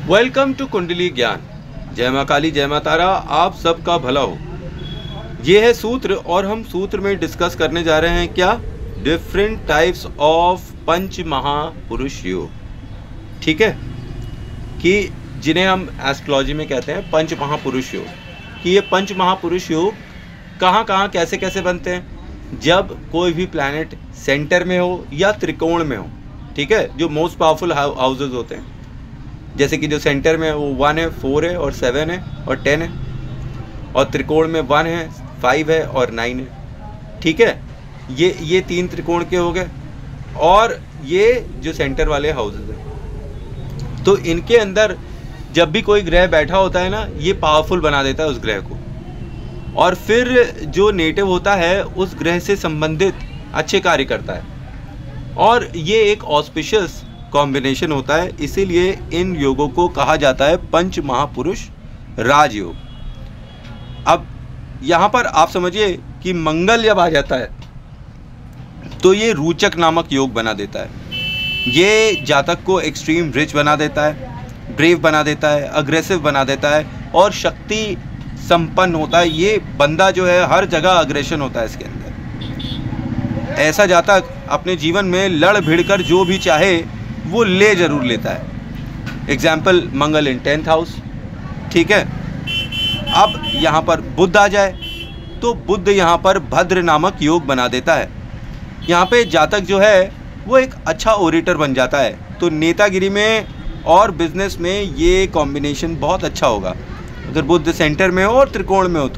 Welcome to कुंडली ज्ञान। जय माँ काली, जय माँ तारा, आप सबका भला हो। ये है सूत्र और हम सूत्र में डिस्कस करने जा रहे हैं क्या, डिफरेंट टाइप्स ऑफ पंच महापुरुष योग। ठीक है, कि जिन्हें हम एस्ट्रोलॉजी में कहते हैं पंच महापुरुष योग। कि ये पंच महापुरुष योग कहाँ कहाँ कैसे कैसे बनते हैं, जब कोई भी प्लैनेट सेंटर में हो या त्रिकोण में हो। ठीक है, जो मोस्ट पावरफुल हाउसेज होते हैं, जैसे कि जो सेंटर में है वो 1 है, 4 है और 7 है और 10 है, और त्रिकोण में 1 है, 5 है और 9 है। ठीक है, ये 3 त्रिकोण के हो गए, और ये जो सेंटर वाले हाउसेज हैं, तो इनके अंदर जब भी कोई ग्रह बैठा होता है ना, ये पावरफुल बना देता है उस ग्रह को, और फिर जो नेटिव होता है उस ग्रह से संबंधित अच्छे कार्य करता है, और ये एक ऑस्पिशियस कॉम्बिनेशन होता है। इसीलिए इन योगों को कहा जाता है पंच महापुरुष राजयोग। अब यहाँ पर आप समझिए कि मंगल जब आ जाता है तो ये रोचक नामक योग बना देता है। ये जातक को एक्सट्रीम रिच बना देता है, ब्रेव बना देता है, अग्रेसिव बना देता है और शक्ति संपन्न होता है। ये बंदा जो है हर जगह अग्रेशन होता है इसके अंदर। ऐसा जातक अपने जीवन में लड़ भिड़ कर जो भी चाहे वो ले जरूर लेता है। एग्जाम्पल, मंगल इन 10th हाउस। ठीक है, अब यहाँ पर बुध आ जाए तो बुध यहाँ पर भद्र नामक योग बना देता है। यहाँ पे जातक जो है वो एक अच्छा ओरेटर बन जाता है। तो नेतागिरी में और बिजनेस में ये कॉम्बिनेशन बहुत अच्छा होगा। अगर बुध सेंटर में हो और त्रिकोण में हो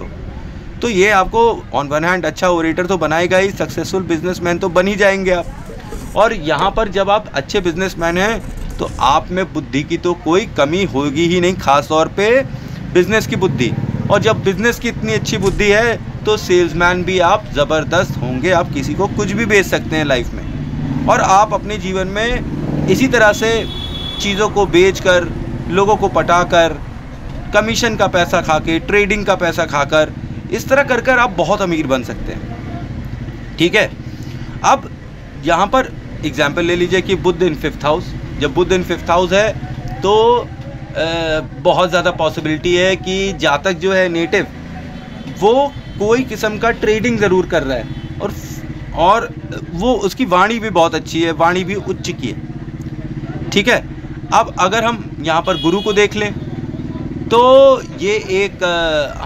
तो ये आपको ऑन वन हैंड अच्छा ओरेटर तो बनाएगा ही, सक्सेसफुल बिजनेसमैन तो बन ही जाएंगे आप। और यहाँ पर जब आप अच्छे बिजनेसमैन हैं तो आप में बुद्धि की तो कोई कमी होगी ही नहीं, खास तौर पे बिजनेस की बुद्धि। और जब बिजनेस की इतनी अच्छी बुद्धि है तो सेल्समैन भी आप ज़बरदस्त होंगे। आप किसी को कुछ भी बेच सकते हैं लाइफ में, और आप अपने जीवन में इसी तरह से चीज़ों को बेचकर, लोगों को पटाकर, कमीशन का पैसा खा के, ट्रेडिंग का पैसा खाकर, इस तरह कर कर आप बहुत अमीर बन सकते हैं। ठीक है, अब यहाँ पर एग्जाम्पल ले लीजिए कि बुध इन 5th हाउस। जब बुध इन 5th हाउस है तो बहुत ज़्यादा पॉसिबिलिटी है कि जातक जो है नेटिव वो कोई किस्म का ट्रेडिंग ज़रूर कर रहा है, और वो उसकी वाणी भी बहुत अच्छी है, वाणी भी उच्च की है। ठीक है, अब अगर हम यहाँ पर गुरु को देख लें तो ये एक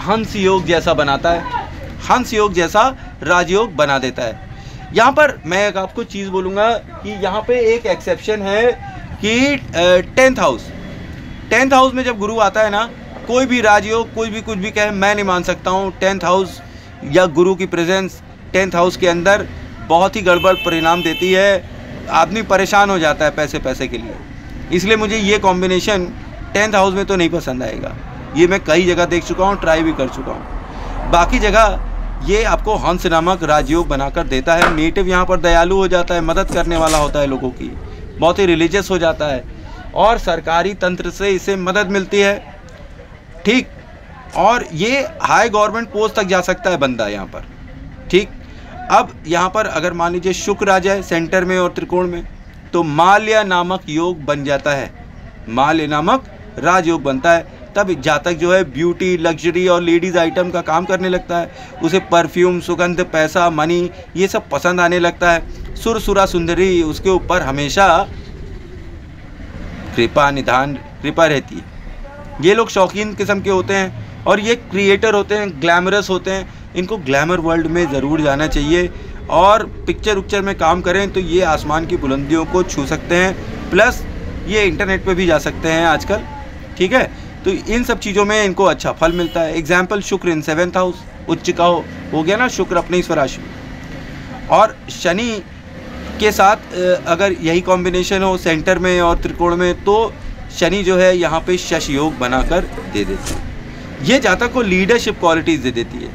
हंस योग जैसा बनाता है, हंस योग जैसा राजयोग बना देता है। यहाँ पर मैं एक आपको चीज़ बोलूँगा कि यहाँ पे एक एक्सेप्शन है कि 10th हाउस, 10th हाउस में जब गुरु आता है ना, कोई भी राजयोग, कोई भी कुछ भी कहे, मैं नहीं मान सकता हूँ। 10th हाउस या गुरु की प्रेजेंस 10th हाउस के अंदर बहुत ही गड़बड़ परिणाम देती है। आदमी परेशान हो जाता है पैसे के लिए। इसलिए मुझे ये कॉम्बिनेशन 10th हाउस में तो नहीं पसंद आएगा। ये मैं कई जगह देख चुका हूँ, ट्राई भी कर चुका हूँ। बाकी जगह ये आपको हंस नामक राजयोग बनाकर देता है। नेटिव यहाँ पर दयालु हो जाता है, मदद करने वाला होता है लोगों की, बहुत ही रिलीजियस हो जाता है, और सरकारी तंत्र से इसे मदद मिलती है। ठीक, और ये हाई गवर्नमेंट पोस्ट तक जा सकता है बंदा यहाँ पर। ठीक, अब यहाँ पर अगर मान लीजिए शुक्र आ जाए सेंटर में और त्रिकोण में तो माल्या नामक योग बन जाता है, माल्य नामक राजयोग बनता है। तब जातक जो है ब्यूटी, लग्जरी और लेडीज़ आइटम का काम करने लगता है। उसे परफ्यूम, सुगंध, पैसा, मनी, ये सब पसंद आने लगता है। सुरसुरा सुंदरी उसके ऊपर हमेशा कृपा निधान कृपा रहती है। ये लोग शौकीन किस्म के होते हैं और ये क्रिएटर होते हैं, ग्लैमरस होते हैं। इनको ग्लैमर वर्ल्ड में ज़रूर जाना चाहिए, और पिक्चर उक्चर में काम करें तो ये आसमान की बुलंदियों को छू सकते हैं, प्लस ये इंटरनेट पे भी जा सकते हैं आजकल। ठीक है, तो इन सब चीज़ों में इनको अच्छा फल मिलता है। एग्जाम्पल, शुक्र इन 7th हाउस, उच्च का हो गया ना, शुक्र अपने इस राशि में, और शनि के साथ अगर यही कॉम्बिनेशन हो सेंटर में और त्रिकोण में तो शनि जो है यहाँ पे शश योग बनाकर दे देते हैं। ये जातक को लीडरशिप क्वालिटीज़ दे देती है,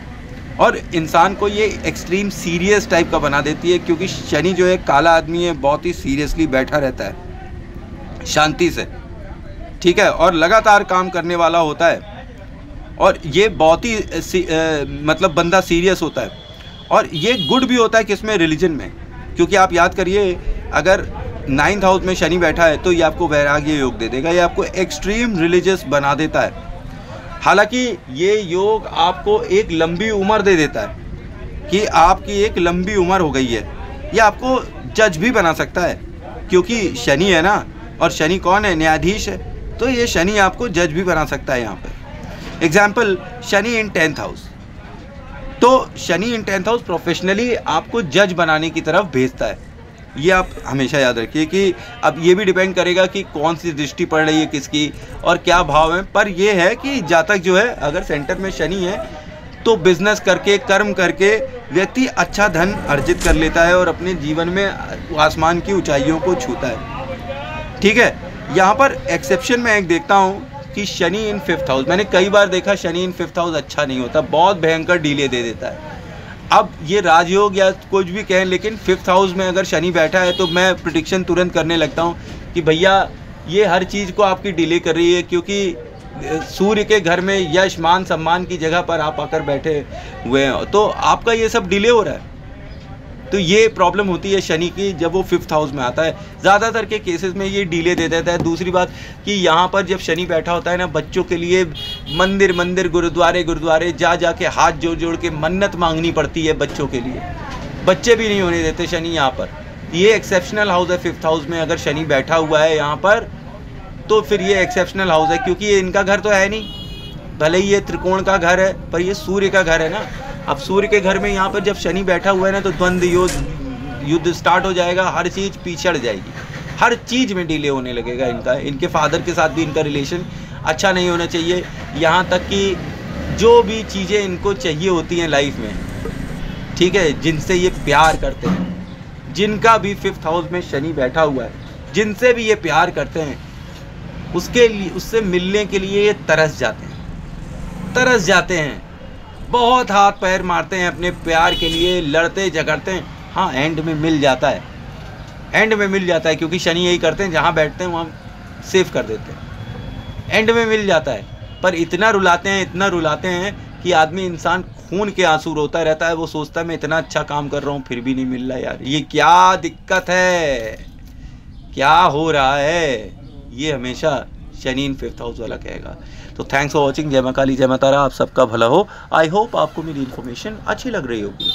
और इंसान को ये एक्सट्रीम सीरियस टाइप का बना देती है, क्योंकि शनि जो है काला आदमी है, बहुत ही सीरियसली बैठा रहता है शांति से। ठीक है, और लगातार काम करने वाला होता है, और ये बहुत ही मतलब बंदा सीरियस होता है। और ये गुड भी होता है किसमें, रिलीजन में। क्योंकि आप याद करिए, अगर 9th हाउस में शनि बैठा है तो ये आपको वैराग्य योग दे देगा, ये आपको एक्सट्रीम रिलीजियस बना देता है। हालांकि ये योग आपको एक लंबी उम्र दे देता है कि आपकी एक लंबी उम्र हो गई है। ये आपको जज भी बना सकता है क्योंकि शनि है ना, और शनि कौन है? न्यायाधीश है। तो ये शनि आपको जज भी बना सकता है। यहाँ पर एग्जाम्पल, शनि इन 10th हाउस। तो शनि इन 10th हाउस प्रोफेशनली आपको जज बनाने की तरफ भेजता है। ये आप हमेशा याद रखिए कि अब ये भी डिपेंड करेगा कि कौन सी दृष्टि पड़ रही है किसकी और क्या भाव है। पर ये है कि जातक जो है अगर सेंटर में शनि है तो बिजनेस करके, कर्म करके व्यक्ति अच्छा धन अर्जित कर लेता है और अपने जीवन में आसमान की ऊंचाइयों को छूता है। ठीक है, यहाँ पर एक्सेप्शन मैं एक देखता हूँ कि शनि इन 5th हाउस। मैंने कई बार देखा शनि इन 5th हाउस अच्छा नहीं होता, बहुत भयंकर डिले दे देता है। अब ये राजयोग या कुछ भी कहें, लेकिन 5th हाउस में अगर शनि बैठा है तो मैं प्रेडिक्शन तुरंत करने लगता हूँ कि भैया ये हर चीज़ को आपकी डिले कर रही है, क्योंकि सूर्य के घर में यश मान सम्मान की जगह पर आप आकर बैठे हुए हैं, तो आपका ये सब डिले हो रहा है। तो ये प्रॉब्लम होती है शनि की जब वो 5th हाउस में आता है। ज़्यादातर के केसेस में ये डिले दे देता है। दूसरी बात कि यहाँ पर जब शनि बैठा होता है ना, बच्चों के लिए मंदिर गुरुद्वारे जा के हाथ जोड़ के मन्नत मांगनी पड़ती है बच्चों के लिए। बच्चे भी नहीं होने देते शनि यहाँ पर। ये एक्सेप्शनल हाउस है 5th हाउस में अगर शनि बैठा हुआ है यहाँ पर, तो फिर ये एक्सेप्शनल हाउस है, क्योंकि ये इनका घर तो है नहीं। भले ही ये त्रिकोण का घर है पर ये सूर्य का घर है ना। अब सूर्य के घर में यहाँ पर जब शनि बैठा हुआ है ना, तो द्वंद्व युद्ध स्टार्ट हो जाएगा, हर चीज़ पिछड़ जाएगी, हर चीज़ में डिले होने लगेगा इनका। इनके फादर के साथ भी इनका रिलेशन अच्छा नहीं होना चाहिए। यहाँ तक कि जो भी चीज़ें इनको चाहिए होती हैं लाइफ में, ठीक है, जिनसे ये प्यार करते हैं, जिनका भी 5th हाउस में शनि बैठा हुआ है, जिनसे भी ये प्यार करते हैं, उसके लिए, उससे मिलने के लिए ये तरस जाते हैं, बहुत हाथ पैर मारते हैं अपने प्यार के लिए, लड़ते झगड़ते हैं। हाँ, एंड में मिल जाता है, क्योंकि शनि यही करते हैं, जहाँ बैठते हैं वहाँ सेव कर देते हैं, एंड में मिल जाता है। पर इतना रुलाते हैं कि आदमी, इंसान खून के आंसू रोता रहता है। वो सोचता है मैं इतना अच्छा काम कर रहा हूँ फिर भी नहीं मिल रहा यार, ये क्या दिक्कत है, क्या हो रहा है। ये हमेशा शनि इन 5th हाउस वाला कहेगा। तो थैंक्स फॉर वॉचिंग। जय मां काली, जय मां तारा, आप सबका भला हो। आई होप आपको मेरी इन्फॉर्मेशन अच्छी लग रही होगी।